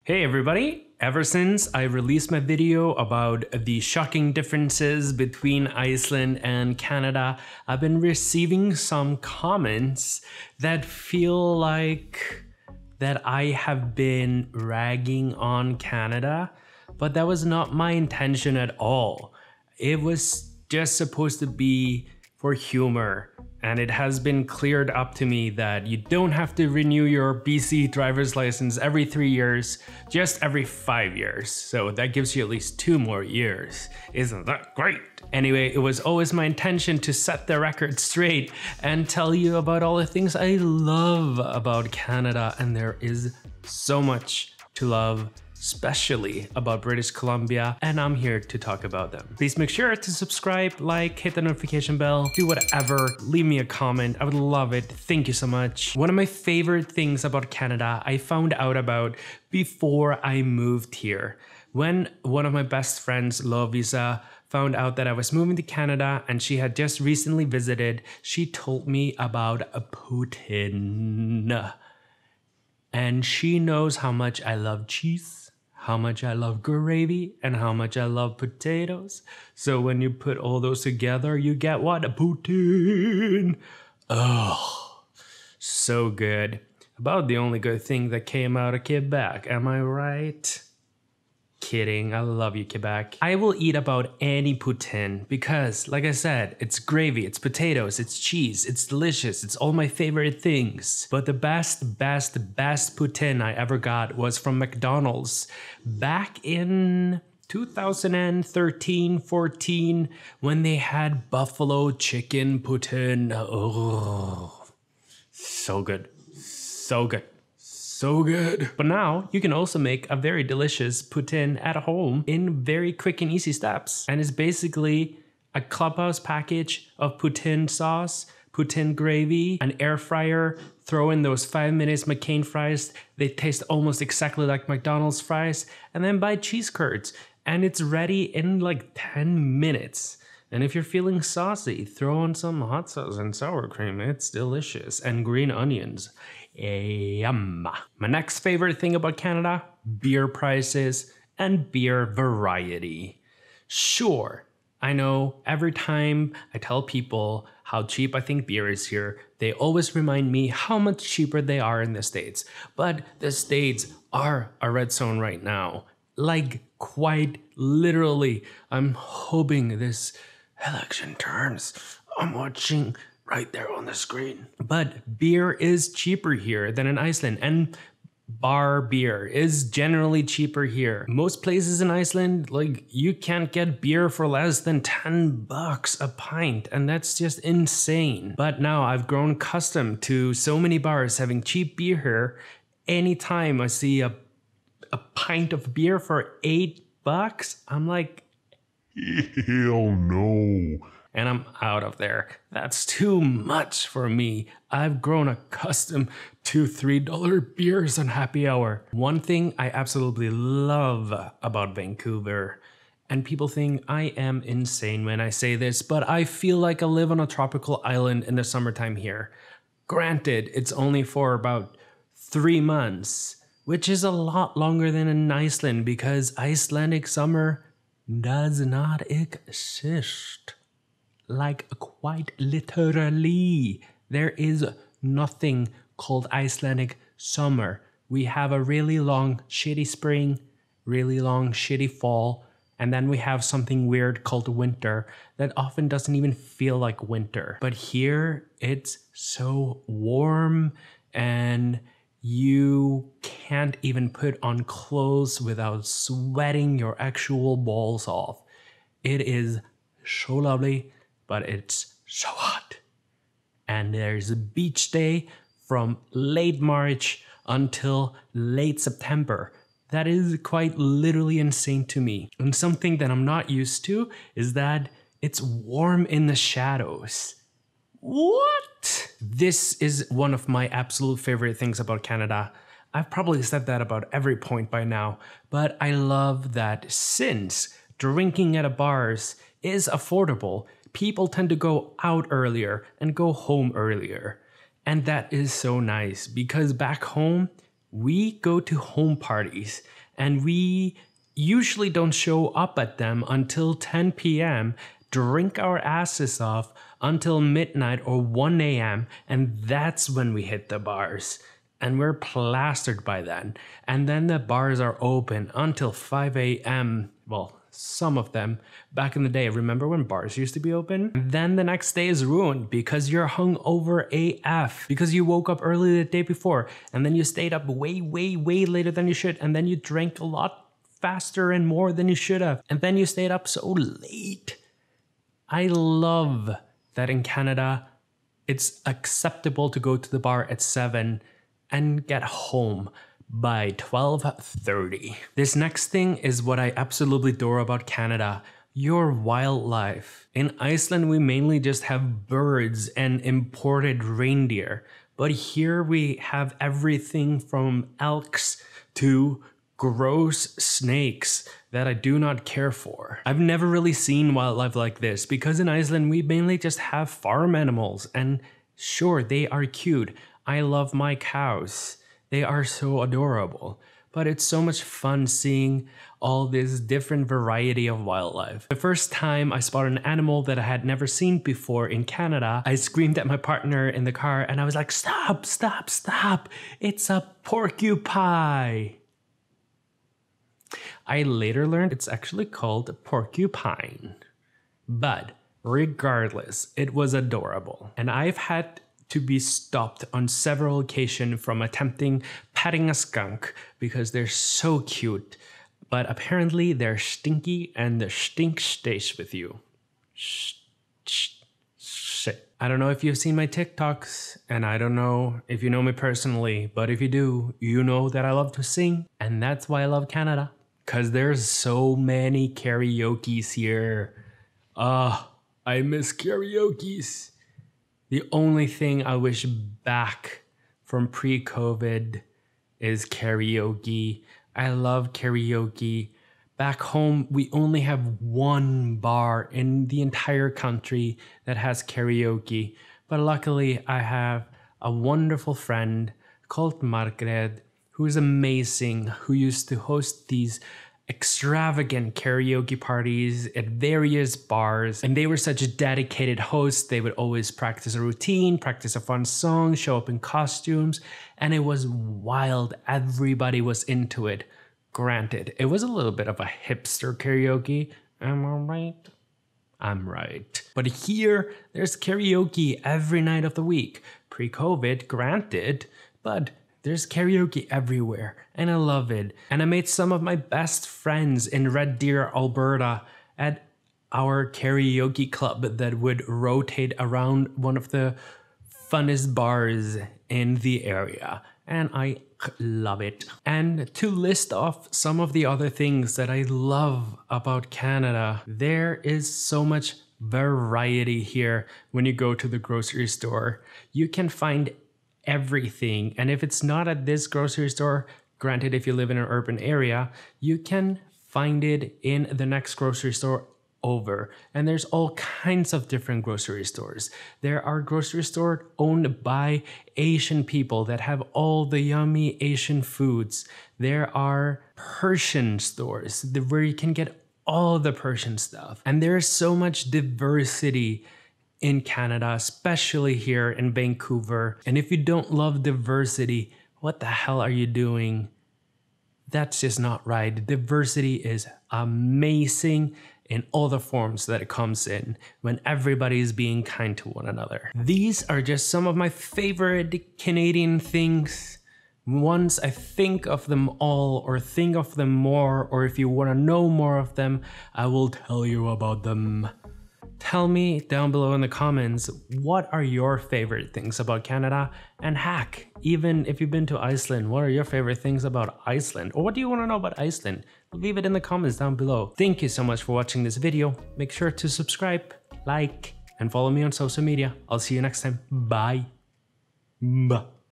Hey everybody! Ever since I released my video about the shocking differences between Iceland and Canada, I've been receiving some comments that feel like that I have been ragging on Canada, but that was not my intention at all. It was just supposed to be for humor. And it has been cleared up to me that you don't have to renew your BC driver's license every 3 years, just every 5 years. So that gives you at least 2 more years. Isn't that great? Anyway, it was always my intention to set the record straight and tell you about all the things I love about Canada. And there is so much to love, especially about British Columbia, and I'm here to talk about them. Please make sure to subscribe, like, hit the notification bell, do whatever, leave me a comment. I would love it. Thank you so much. One of my favorite things about Canada I found out about before I moved here. When one of my best friends, Lovisa, found out that I was moving to Canada and she had just recently visited, she told me about Poutine. And she knows how much I love cheese, how much I love gravy, and how much I love potatoes. So when you put all those together, you get what? A poutine. Oh, so good. About the only good thing that came out of Quebec, am I right? Kidding, I love you, Quebec. I will eat about any poutine because, like I said, it's gravy, it's potatoes, it's cheese, it's delicious, it's all my favorite things. But the best poutine I ever got was from McDonald's back in 2013-14 when they had buffalo chicken poutine. Oh, so good, so good. So good. But now you can also make a very delicious poutine at home in very quick and easy steps. And it's basically a clubhouse package of poutine sauce, poutine gravy, an air fryer, throw in those 5 minutes McCain fries. They taste almost exactly like McDonald's fries, and then buy cheese curds. And it's ready in like 10 minutes. And if you're feeling saucy, throw on some hot sauce and sour cream. It's delicious. And green onions. Yum. My next favorite thing about Canada, beer prices and beer variety. Sure, I know every time I tell people how cheap I think beer is here, they always remind me how much cheaper they are in the States. But the States are a red zone right now. Like quite literally, I'm hoping this election turns. I'm watching right there on the screen. But beer is cheaper here than in Iceland, and bar beer is generally cheaper here. Most places in Iceland, like, you can't get beer for less than $10 a pint, and that's just insane. But now I've grown accustomed to so many bars having cheap beer here. Anytime I see a pint of beer for $8, I'm like, hell no. And I'm out of there. That's too much for me. I've grown accustomed to $3 beers on happy hour. One thing I absolutely love about Vancouver, and people think I am insane when I say this, but I feel like I live on a tropical island in the summertime here. Granted, it's only for about 3 months, which is a lot longer than in Iceland because Icelandic summer does not exist. Like, quite literally, there is nothing called Icelandic summer. We have a really long shitty spring, really long shitty fall, and then we have something weird called winter that often doesn't even feel like winter. But here it's so warm and you can't even put on clothes without sweating your actual balls off. It is so lovely, but it's so hot. And there's a beach day from late March until late September. That is quite literally insane to me. And something that I'm not used to is that it's warm in the shadows. What? This is one of my absolute favorite things about Canada. I've probably said that about every point by now, but I love that since drinking at bars is affordable, people tend to go out earlier and go home earlier. And that is so nice because back home, we go to home parties and we usually don't show up at them until 10 p.m., drink our asses off until midnight or 1 a.m., and that's when we hit the bars. And we're plastered by then. And then the bars are open until 5 a.m. Well, some of them. Back in the day, remember when bars used to be open? And then the next day is ruined because you're hungover AF. Because you woke up early the day before. And then you stayed up way later than you should. And then you drank a lot faster and more than you should have. And then you stayed up so late. I love that in Canada, it's acceptable to go to the bar at 7 and get home by 12:30. This next thing is what I absolutely adore about Canada, your wildlife. In Iceland, we mainly just have birds and imported reindeer, but here we have everything from elks to gross snakes that I do not care for. I've never really seen wildlife like this because in Iceland, we mainly just have farm animals, and sure, they are cute. I love my cows. They are so adorable. But it's so much fun seeing all this different variety of wildlife. The first time I spotted an animal that I had never seen before in Canada, I screamed at my partner in the car and I was like, stop, stop, stop. It's a porcupine. I later learned it's actually called porcupine. But regardless, it was adorable. And I've had to be stopped on several occasions from attempting petting a skunk because they're so cute. But apparently they're stinky and the stink stays with you. Shit. I don't know if you've seen my TikToks, and I don't know if you know me personally, but if you do, you know that I love to sing, and that's why I love Canada. Cause there's so many karaokes here. I miss karaokes. The only thing I wish back from pre-COVID is karaoke. I love karaoke. Back home, we only have one bar in the entire country that has karaoke. But luckily, I have a wonderful friend called Margaret, who is amazing, who used to host these extravagant karaoke parties at various bars, and they were such dedicated hosts. They would always practice a routine, practice a fun song, show up in costumes, and it was wild. Everybody was into it. Granted, it was a little bit of a hipster karaoke. Am I right? I'm right. But here, there's karaoke every night of the week. Pre-COVID, granted, but there's karaoke everywhere, and I love it. And I made some of my best friends in Red Deer, Alberta, at our karaoke club that would rotate around one of the funnest bars in the area. And I love it. And to list off some of the other things that I love about Canada, there is so much variety here when you go to the grocery store. You can find everything, and if it's not at this grocery store, granted if you live in an urban area, you can find it in the next grocery store over. And there's all kinds of different grocery stores. There are grocery stores owned by Asian people that have all the yummy Asian foods. There are Persian stores where you can get all the Persian stuff. And there's so much diversity in Canada, especially here in Vancouver. And if you don't love diversity, what the hell are you doing? That's just not right. Diversity is amazing in all the forms that it comes in when everybody is being kind to one another. These are just some of my favorite Canadian things. Once I think of them all or think of them more, or if you want to know more of them, I will tell you about them. Tell me down below in the comments, what are your favorite things about Canada? And heck, even if you've been to Iceland, what are your favorite things about Iceland? Or what do you want to know about Iceland? Leave it in the comments down below. Thank you so much for watching this video. Make sure to subscribe, like, and follow me on social media. I'll see you next time. Bye. Bye.